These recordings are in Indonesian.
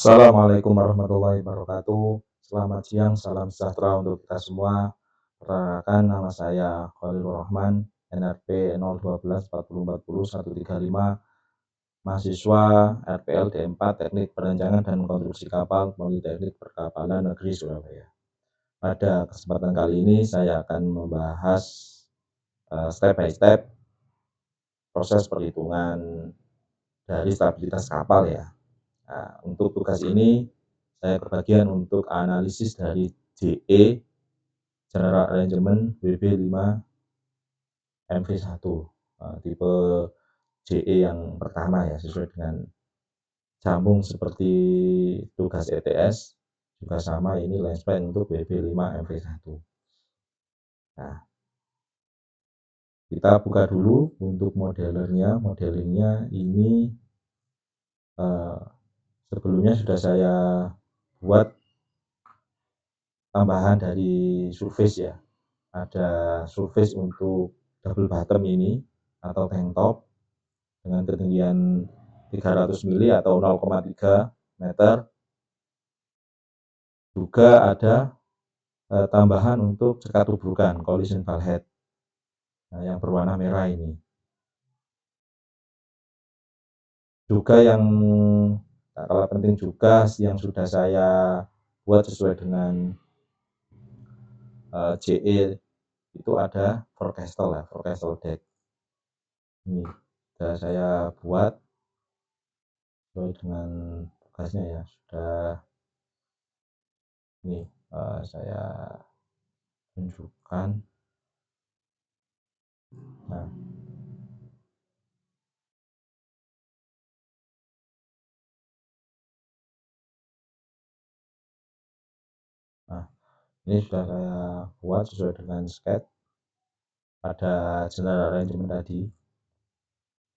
Assalamualaikum warahmatullahi wabarakatuh. Selamat siang, salam sejahtera untuk kita semua. Perkenalkan, nama saya Khalilur Rahman, NRP 0124040 135, mahasiswa RPL D4 Teknik Perancangan dan Konstruksi Kapal Politeknik Perkapalan Negeri Surabaya. Pada kesempatan kali ini saya akan membahas step by step proses perhitungan dari stabilitas kapal ya. Nah, untuk tugas ini saya kebagian untuk analisis dari JE General Arrangement WB5 MV1 tipe JE yang pertama ya, sesuai dengan jambung seperti tugas ETS juga sama, ini line span untuk WB5 MV1. Nah, kita buka dulu untuk modelingnya ini sebelumnya sudah saya buat tambahan dari surface ya. Ada surface untuk double bottom ini atau tank top dengan ketinggian 300 mili atau 0,3 meter. Juga ada tambahan untuk sekat tubrukan collision bulkhead, yang berwarna merah ini. Juga yang tak kalah penting juga yang sudah saya buat sesuai dengan JE itu ada forecastle deck. Ini sudah saya buat sesuai dengan tugasnya ya, sudah ini saya tunjukkan. Nah, ini sudah saya buat sesuai dengan sketch pada general arrangement tadi.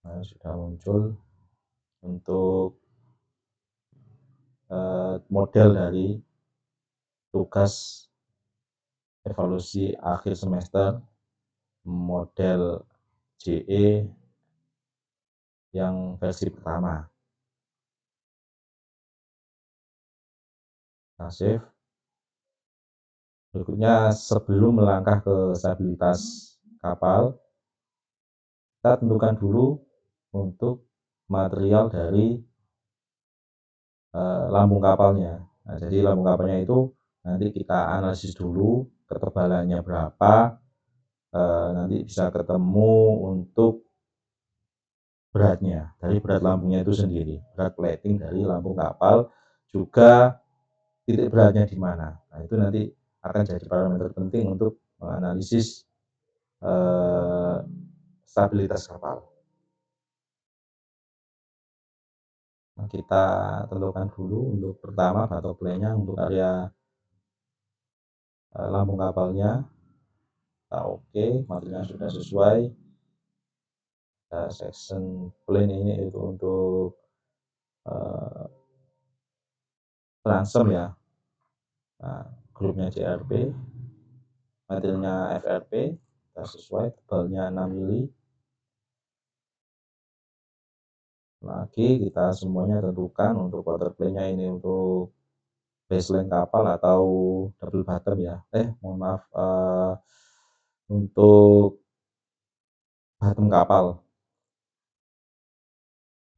Nah, sudah muncul untuk model dari tugas evaluasi akhir semester model JE yang versi pertama. Nah, save. Berikutnya, sebelum melangkah ke stabilitas kapal, kita tentukan dulu untuk material dari lambung kapalnya. Nah, jadi lambung kapalnya itu nanti kita analisis dulu ketebalannya berapa, nanti bisa ketemu untuk beratnya, dari berat lambungnya itu sendiri, berat plating dari lambung kapal, juga titik beratnya di mana. Nah, itu nanti akan jadi parameter penting untuk menganalisis stabilitas kapal. Nah, kita tentukan dulu untuk pertama bottom plane-nya untuk area lambung kapalnya. Nah, oke, materialnya sudah sesuai. Section plane ini itu untuk transom ya. Nah, grupnya CRP, materialnya FRP, kita sesuai, tebalnya 6 mili. Lagi kita semuanya tentukan untuk water plane-nya ini untuk baseline kapal atau double bottom ya. Mohon maaf, untuk bottom kapal.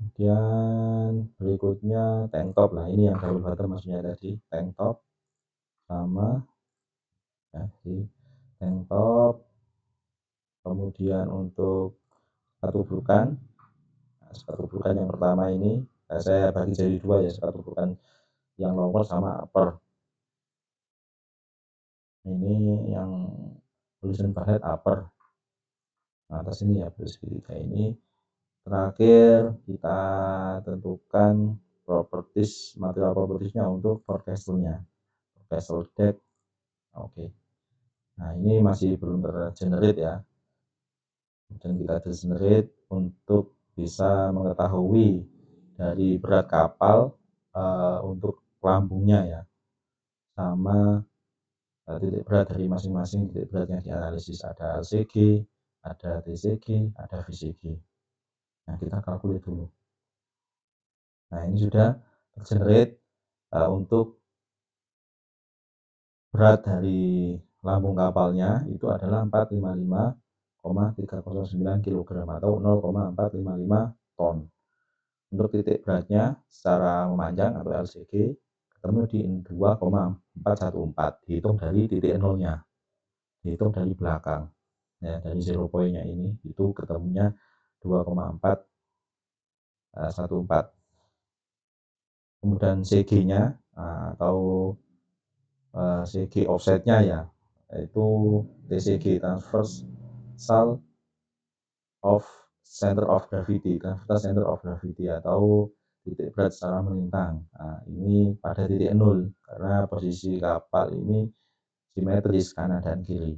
Kemudian berikutnya tank top. Nah, ini yang double bottom maksudnya tadi, tank top sama ya, di tank top. Kemudian untuk sekat tubrukan. Nah, sekat tubrukan yang pertama ini saya bagi jadi dua ya, sekat tubrukan yang lower sama upper. Ini yang collision bulkhead upper. Nah, atas ini ya, segitiga ini. Terakhir kita tentukan material propertiesnya untuk forecastle-nya, forecastle deck. Oke. Nah, ini masih belum tergenerate ya, dan kita generate untuk bisa mengetahui dari berat kapal untuk lambungnya ya, sama titik berat dari masing-masing titik berat yang dianalisis. Ada LCG, ada TCG, ada VCG. Nah, kita kalkulasi dulu. Nah, ini sudah tergenerate Untuk berat dari lambung kapalnya itu adalah 455,309 kg atau 0,455 ton. Untuk titik beratnya secara memanjang atau LCG ketemu di 2,414, dihitung dari titik nolnya, dihitung dari belakang. Ya, dari zero point-nya ini itu ketemunya 2,414. Kemudian CG-nya atau CG offsetnya ya, yaitu TCG transversal of center of gravity, transversal center of gravity atau titik berat secara melintang. Nah, ini pada titik nol karena posisi kapal ini simetris kanan dan kiri.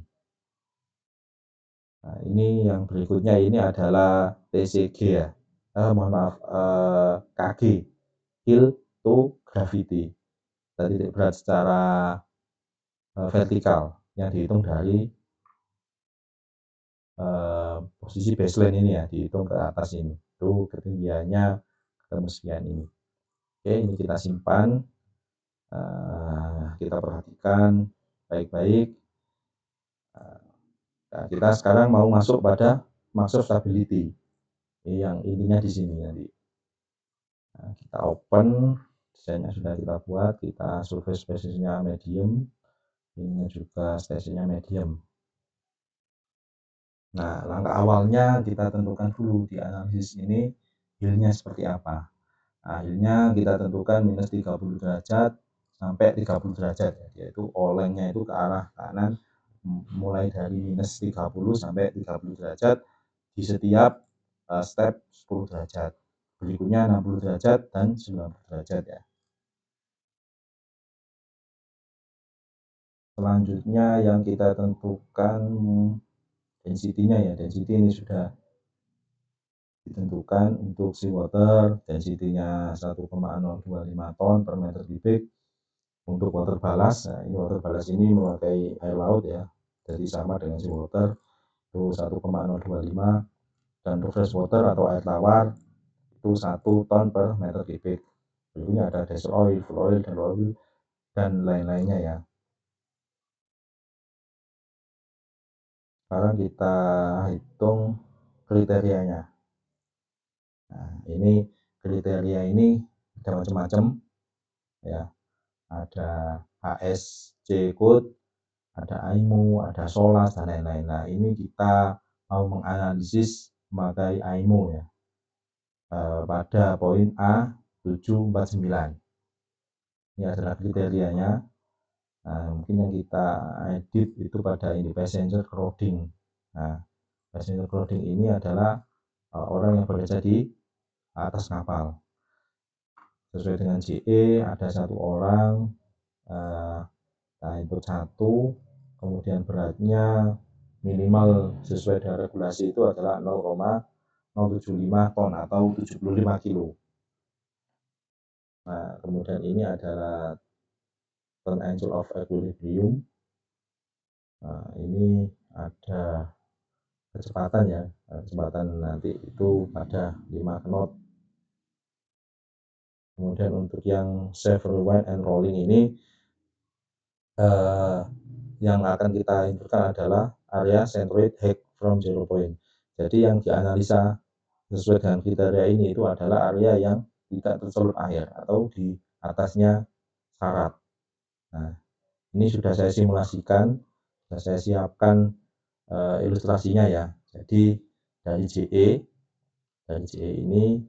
Nah, ini yang berikutnya ini adalah TCG ya. Mohon maaf, KG, kill to gravity. Titik berat secara vertikal yang dihitung dari posisi baseline ini ya, dihitung ke atas ini. Itu ketinggiannya ketemu sekian ini. Oke, ini kita simpan, kita perhatikan baik-baik. Nah, kita sekarang mau masuk pada max stability. Ini yang intinya di sini nanti. Nah, kita open, desainnya sudah kita buat, kita surface spacesnya medium, ini juga stasiunnya medium. Nah, langkah awalnya kita tentukan dulu di analisis ini yield-nya seperti apa. Akhirnya kita tentukan minus 30 derajat sampai 30 derajat, yaitu olengnya itu ke arah kanan mulai dari minus 30 sampai 30 derajat di setiap step 10 derajat. Berikutnya 60 derajat dan 90 derajat ya. Selanjutnya yang kita tentukan density-nya ya. Density ini sudah ditentukan untuk seawater, density-nya 1,025 ton per meter kubik. Untuk water ballast, nah ini water ballast ini memakai air laut ya, jadi sama dengan seawater itu 1,025, dan untuk fresh water atau air tawar itu 1 ton per meter kubik. Berikutnya ada diesel oil, fuel oil, dan oil, dan lain-lainnya ya. Sekarang kita hitung kriterianya. Nah, ini kriteria ini ada macam-macam ya, ada HSC code, ada AIMO, ada SOLAS, dan lain-lain. Nah, ini kita mau menganalisis memakai AIMO ya, pada poin A749. Ini adalah kriterianya. Nah, mungkin yang kita edit itu pada ini passenger crowding. Nah, passenger crowding ini adalah orang yang bekerja di atas kapal. Sesuai dengan JE ada 1 orang, nah input 1, kemudian beratnya minimal sesuai dengan regulasi itu adalah 0,075 ton atau 75 kilo. Nah, kemudian ini adalah turn angle of equilibrium. Nah, ini ada kecepatan ya, kecepatan nanti itu pada 5 knot. Kemudian untuk yang safe rewind and rolling ini yang akan kita inputkan adalah area centroid height from zero point. Jadi yang dianalisa sesuai dengan kriteria ini itu adalah area yang tidak tercelup air atau di atasnya syarat. Nah, ini sudah saya simulasikan, sudah saya siapkan ilustrasinya ya. Jadi dari JE ini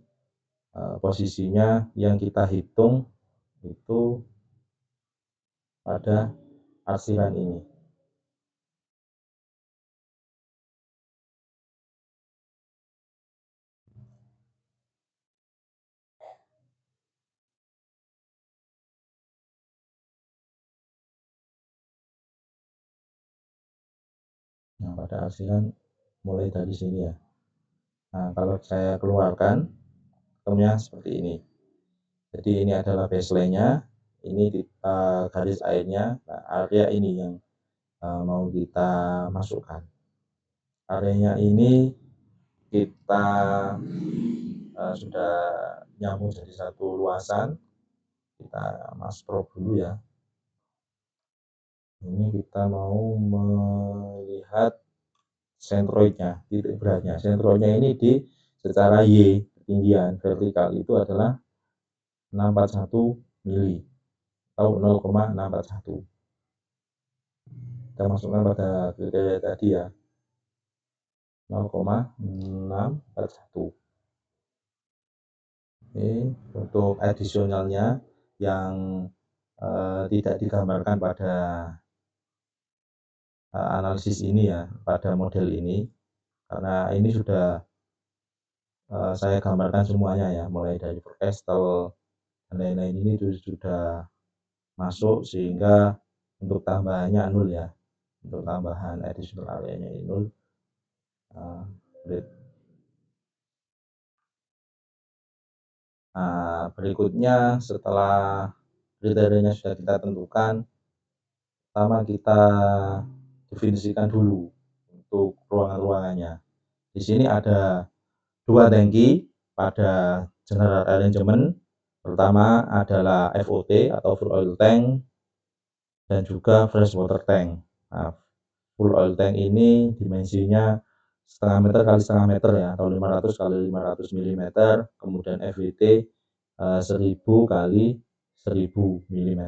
posisinya yang kita hitung itu pada arsiran ini. Nah, pada arsiran mulai dari sini ya. Nah, kalau saya keluarkan ketemunya seperti ini. Jadi ini adalah baseline-nya, ini di garis airnya. Nah, area ini yang mau kita masukkan. Areanya ini kita sudah nyambung jadi satu luasan, kita Mas Pro dulu ya. Ini kita mau melihat sentroidnya, titik beratnya. Sentroidnya ini di secara Y, ketinggian vertikal itu adalah 641 mili atau 0,641. Kita masukkan pada kriteria tadi ya, 0,641. Ini untuk additionalnya yang tidak digambarkan pada analisis ini ya, pada model ini, karena ini sudah saya gambarkan semuanya ya, mulai dari forecastle dan lain-lain ini sudah masuk, sehingga untuk tambahannya nol ya, untuk tambahan additional area-nya ini nol. Nah, berikutnya setelah kriterianya sudah kita tentukan, pertama kita definisikan dulu untuk ruangan-ruangannya. Di sini ada 2 tangki pada general arrangement. Pertama adalah FOT atau full oil tank dan juga fresh water tank. Nah, full oil tank ini dimensinya setengah meter kali setengah meter ya, atau 500 kali 500 mm. Kemudian FWT 1000 kali 1000 mm.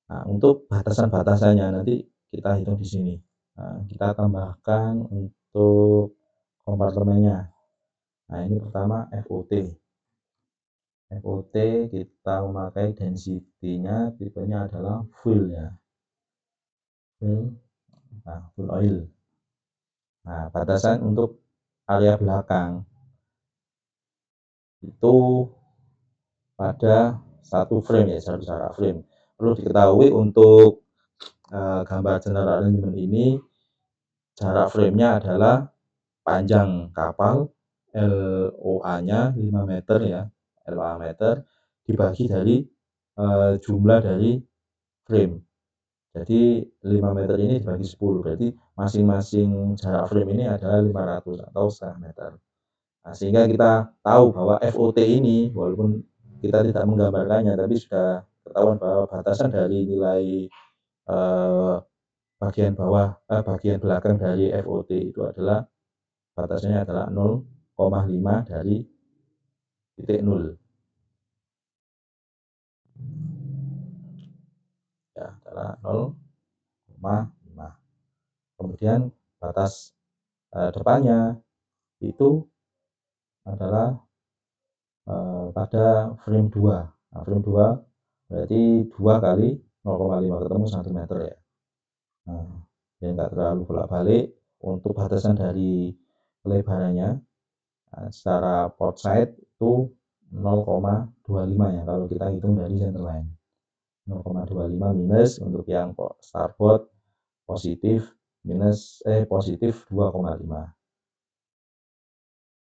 Nah, untuk batasan-batasannya nanti kita hitung di sini. Nah, kita tambahkan untuk kompartemennya. Nah, ini pertama FOT. FOT kita memakai density-nya, tipenya adalah full ya. Full, nah, full oil. Nah, batasan untuk area belakang itu pada satu frame ya, satu jarak frame. Perlu diketahui untuk gambar general arrangement ini, jarak frame-nya adalah panjang kapal LOA-nya 5 meter ya, LOA meter dibagi dari jumlah dari frame. Jadi 5 meter ini dibagi 10, berarti masing-masing jarak frame ini adalah 500 atau setengah meter. Nah, sehingga kita tahu bahwa FOT ini, walaupun kita tidak menggambarkannya, tapi sudah ketahuan bahwa batasan dari nilai bagian belakang dari FOT itu adalah batasannya adalah 0,5 dari titik 0 ya, adalah 0,5. Kemudian batas depannya itu adalah pada frame 2. Nah, frame 2 berarti 2 kali 0,5, ketemu 1 meter ya. Nah, ya enggak terlalu bolak-balik. Untuk batasan dari lebarannya secara port side itu 0,25 ya, kalau kita hitung dari centerline. 0,25 minus untuk yang starboard positif positif 2,5.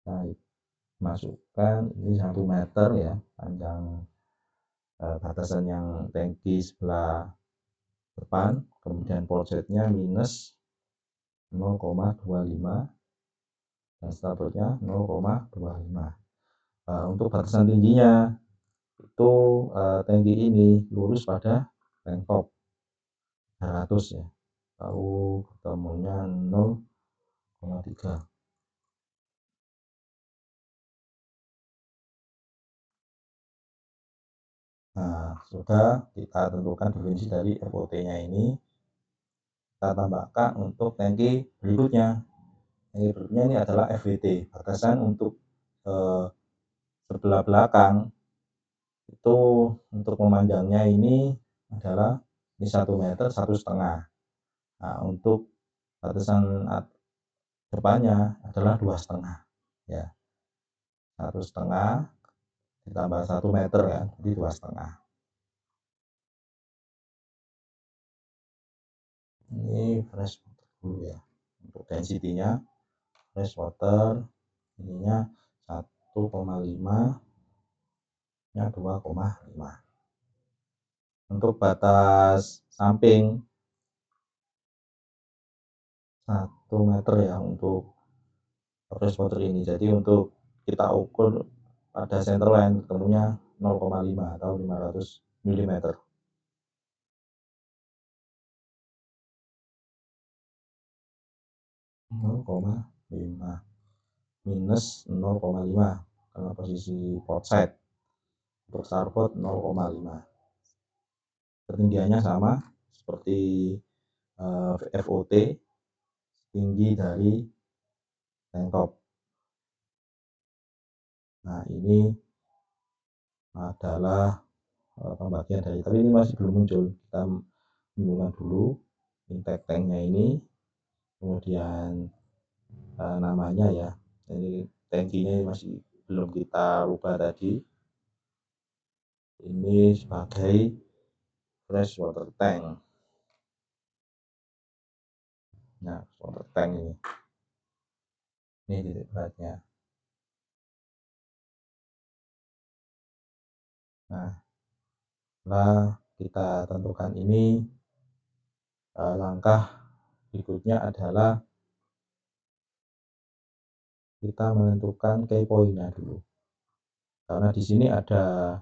Nah, masukkan ini 1 meter ya, panjang batasan yang tangki sebelah depan, kemudian port side-nya minus 0,25 dan starboardnya 0,25. Untuk batasan tingginya itu tangki ini lurus pada tank top 100 ya, lalu ketemunya 0,3. Nah, sudah kita tentukan definisi dari FOT-nya ini, kita tambahkan untuk tangki berikutnya. Tangki berikutnya ini adalah FWT, batasan untuk sebelah belakang itu untuk memanjangnya ini adalah ini 1 meter 1,5. Nah, untuk batasan depannya adalah 2,5 ya, 1,5 ditambah 1 meter ya, jadi 2,5. Ini fresh water dulu ya, untuk density-nya fresh water ininya 1,5 nya 2,5. Untuk batas samping 1 meter ya untuk fresh water ini. Jadi untuk kita ukur pada centerline ketemunya 0,5 atau 500 mm. minus 0,5 karena posisi port side. Untuk starboard 0,5. Ketinggiannya sama seperti FOT, tinggi dari tank top. Nah, ini adalah pembagian dari, tapi ini masih belum muncul. Kita munculkan dulu intake tanknya ini, kemudian namanya ya. Ini tankinya masih belum kita rubah tadi. Ini sebagai fresh water tank. Nah, water tank ini titik beratnya. Nah, setelah kita tentukan ini, langkah berikutnya adalah kita menentukan key point-nya dulu. Karena di sini ada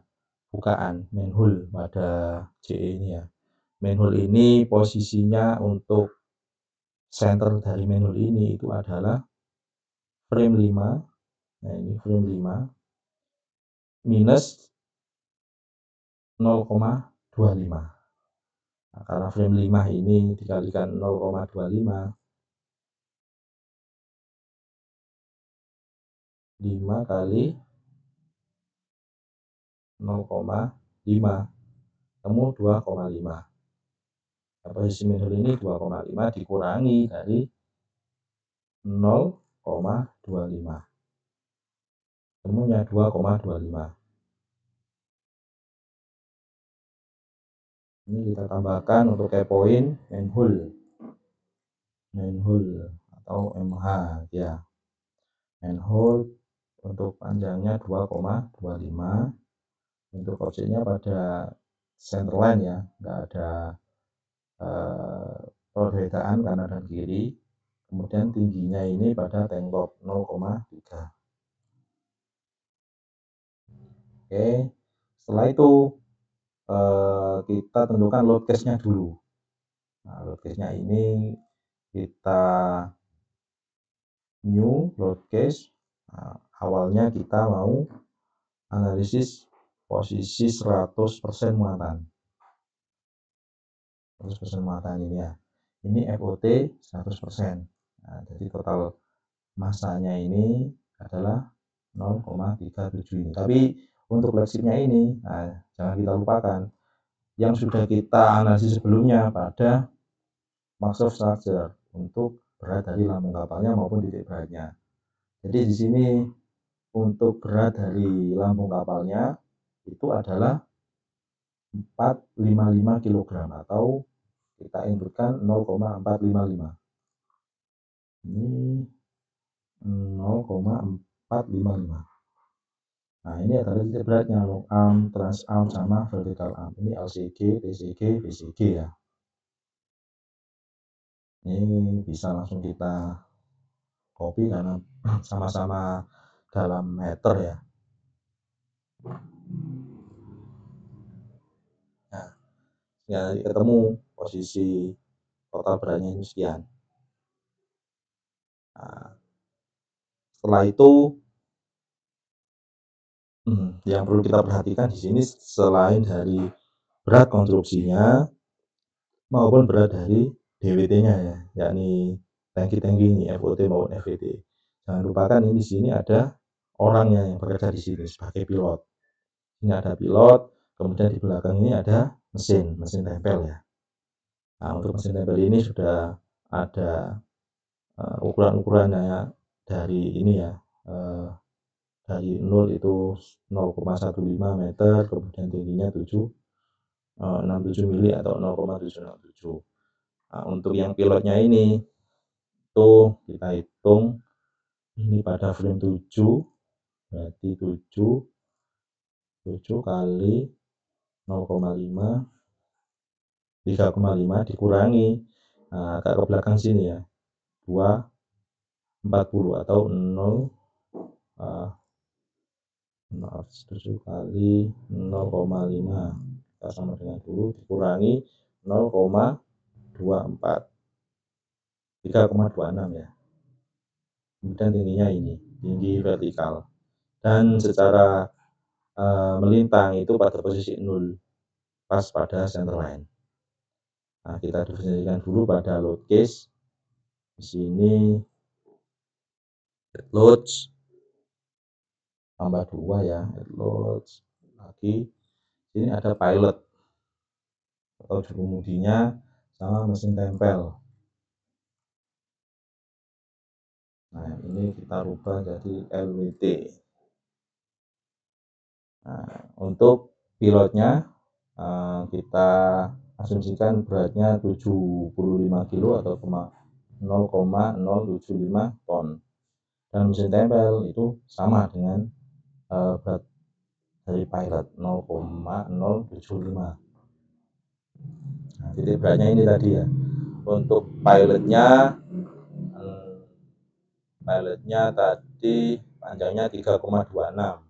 bukaan manhole pada JE ini ya. Manhole ini posisinya untuk center dari manhole ini itu adalah frame 5. Nah, ini frame 5 minus 0,25. Nah, karena frame 5 ini dikalikan 0,25, 5 kali 0,5 temu 2,5. Posisi manhole ini 2,5 dikurangi dari 0,25. Temunya 2,25. Ini kita tambahkan untuk key point manhole atau MH ya. Manhole untuk panjangnya 2,25. Untuk objeknya pada center line ya, nggak ada perbedaan kanan dan kiri. Kemudian tingginya ini pada tank top 0,3. Oke, setelah itu kita tentukan load case-nya dulu. Nah, load case-nya ini kita new load case. Nah, awalnya kita mau analisis posisi 100% muatan. 100% muatan ini ya. Ini FOT 100%. Nah, jadi total masanya ini adalah 0,37 ini. Tapi untuk flagshipnya ini, nah, jangan kita lupakan yang sudah kita analisis sebelumnya pada mass of structure untuk berat dari lambung kapalnya maupun titik beratnya. Jadi di sini untuk berat dari lambung kapalnya itu adalah 455 kg atau kita inputkan 0,455. Ini 0,455. Nah, ini adalah titik beratnya, long arm, trans arm, sama vertical arm. Ini LCG, TCG, BCG ya. Ini bisa langsung kita copy karena sama-sama dalam meter ya. Nah, ya ketemu posisi total beratnya ini sekian. Nah, setelah itu yang perlu kita perhatikan di sini selain dari berat konstruksinya maupun berat dari DWT-nya ya, yakni tangki-tangki ini FOT maupun FVT. Jangan lupakan ini di sini ada orangnya yang bekerja di sini sebagai pilot. Ini ada pilot, kemudian di belakang ini ada mesin tempel ya. Nah, untuk mesin tempel ini sudah ada ukuran-ukurannya dari ini ya, dari 0 itu 0,15 meter, kemudian tingginya 67 mili atau 0,767. Nah, untuk yang pilotnya ini itu kita hitung ini pada frame 7, berarti 7 kali 0,5, 3,5 dikurangi, nah, agak ke belakang sini ya, 240 atau maaf 7 kali 0,5 kita sama dengan dulu dikurangi 0,24 3,26 ya. Kemudian tingginya ini tinggi vertikal dan secara melintang itu pada posisi 0 pas pada center line. Nah, kita definisikan dulu pada load case. Di sini head loads tambah 2 ya, head loads lagi. Ini ada pilot atau juru kemudinya sama mesin tempel. Nah, ini kita rubah jadi LWT. Nah, untuk pilotnya kita asumsikan beratnya 75 kilo atau 0,075 ton. Dan mesin tempel itu sama dengan berat dari pilot 0,075. Nah, titik beratnya ini tadi ya. Untuk pilotnya tadi panjangnya 3,26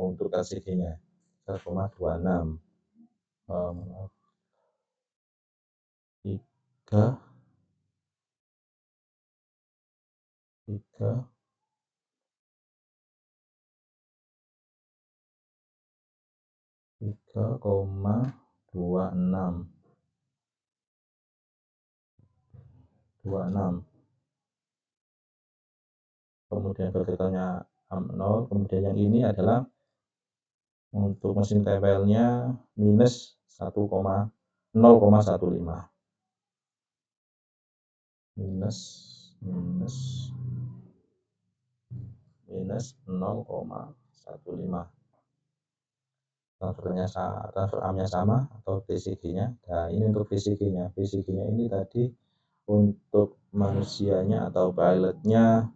untuk LCD-nya 3,26 3,26 kemudian vertikalnya 0. Kemudian yang ini adalah untuk mesin tempelnya minus 0,15 minus 0,15 transfer armnya sama atau PCG-nya. Nah, ini untuk PCG-nya. PCG-nya ini tadi untuk manusianya atau pilotnya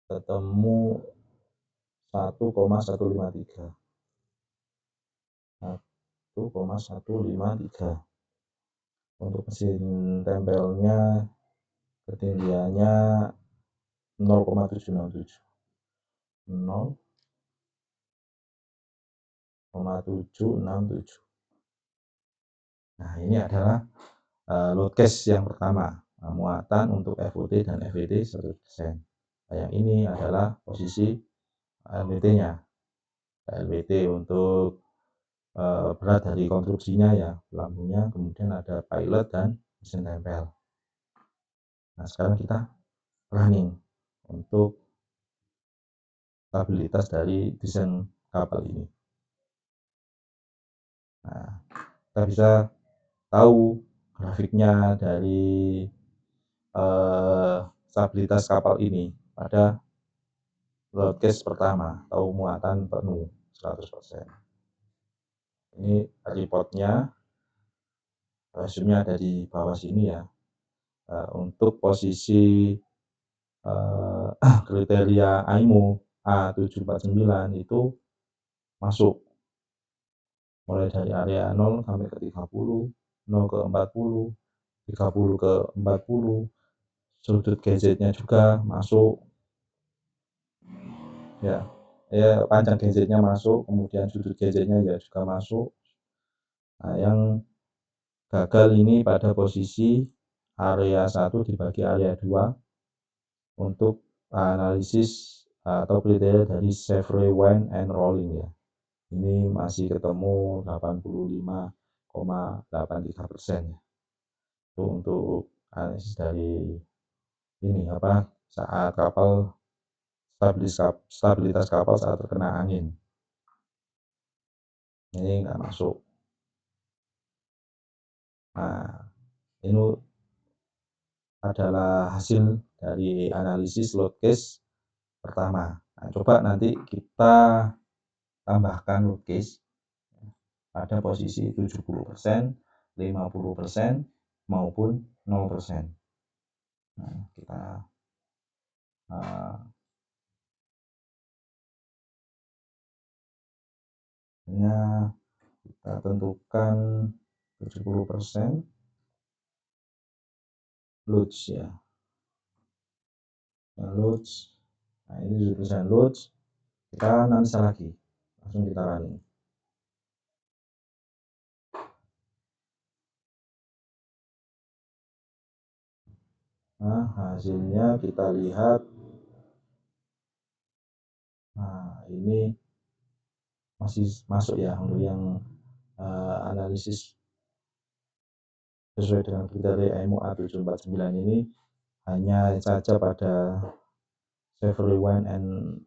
ketemu 1,153 untuk mesin tempelnya ketinggiannya 0,767 Nah, ini adalah load case yang pertama, muatan untuk FOT dan FWT 100%. Nah, yang ini adalah posisi LWT-nya. LWT untuk berat dari konstruksinya ya, lambungnya, kemudian ada pilot dan mesin tempel. Nah, sekarang kita planning untuk stabilitas dari desain kapal ini. Nah, kita bisa tahu grafiknya dari stabilitas kapal ini pada load case pertama atau muatan penuh 100%. Ini reportnya, resume-nya ada di bawah sini ya. Untuk posisi kriteria IMO A749 itu masuk mulai dari area 0 sampai ke 30, 0 ke 40, 30 ke 40, sudut gadgetnya juga masuk ya, panjang gadgetnya masuk, kemudian sudut gadgetnya ya juga masuk. Nah, yang gagal ini pada posisi area 1 dibagi area 2 untuk analisis atau kriteria dari safe rewind and rolling ya. Ini masih ketemu 85,83% ya. Itu untuk analisis dari ini saat kapal stabilitas kapal saat terkena angin. Ini nggak masuk. Nah, ini adalah hasil dari analisis load case pertama. Nah, coba nanti kita tambahkan load case pada posisi 70%, 50% maupun 0%. Nah, kita tentukan 70% loads ya. Loads Nah, ini sudah tulisan load, kita uninstall lagi, langsung kita running. Nah, hasilnya kita lihat. Nah, ini masih masuk ya untuk yang analisis sesuai dengan kriteria IMU A749 ini, hanya saja pada save, rewind, and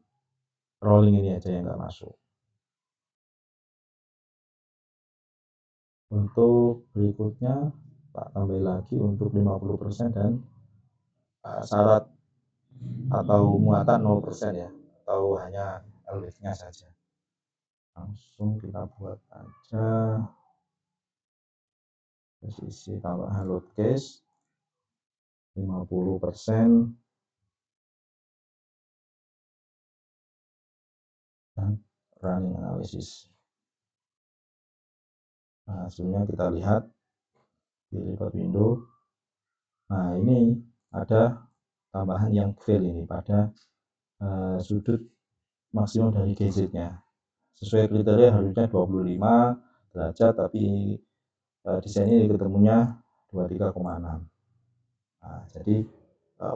rolling ini aja yang nggak masuk. Untuk berikutnya tak tambah lagi untuk 50% dan syarat atau muatan 0% ya, atau hanya LWF-nya saja. Langsung kita buat aja posisi tambahan load case 50% dan running analysis. Nah, hasilnya kita lihat di record window. Nah, ini ada tambahan yang fail ini pada sudut maksimum dari gadgetnya. Sesuai kriteria harusnya 25 derajat, tapi di sini ketemunya 23,6. Nah, jadi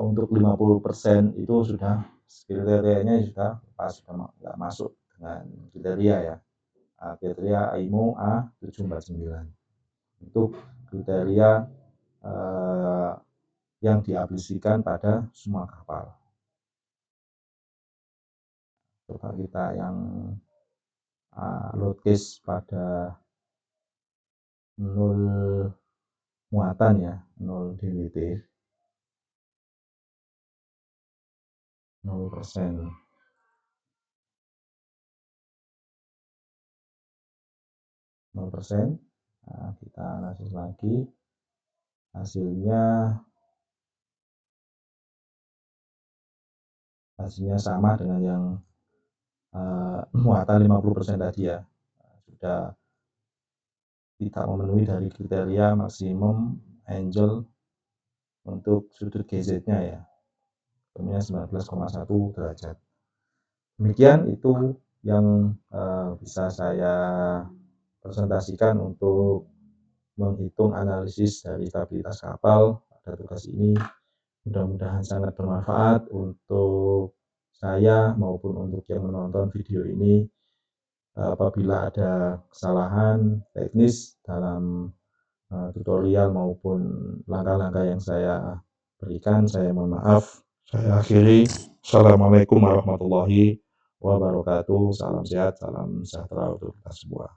untuk 50% itu sudah kriterianya sudah pas, sudah nggak masuk dengan kriteria ya. Kriteria IMO A749 untuk kriteria yang diaplikasikan pada semua kapal. Coba kita yang load case pada 0 muatan ya, 0 DWT, 0%. Nah, kita analisis lagi, hasilnya sama dengan yang muatan 50% tadi ya. Sudah tidak memenuhi dari kriteria maksimum angle untuk sudut GZ-nya ya, ketemunya 19,1 derajat. Demikian itu yang bisa saya presentasikan untuk menghitung analisis dari stabilitas kapal pada tugas ini. Mudah-mudahan sangat bermanfaat untuk saya maupun untuk yang menonton video ini. Apabila ada kesalahan teknis dalam tutorial maupun langkah-langkah yang saya berikan, saya mohon maaf. Saya akhiri. Assalamualaikum warahmatullahi wabarakatuh. Salam sehat, salam sejahtera untuk kita semua.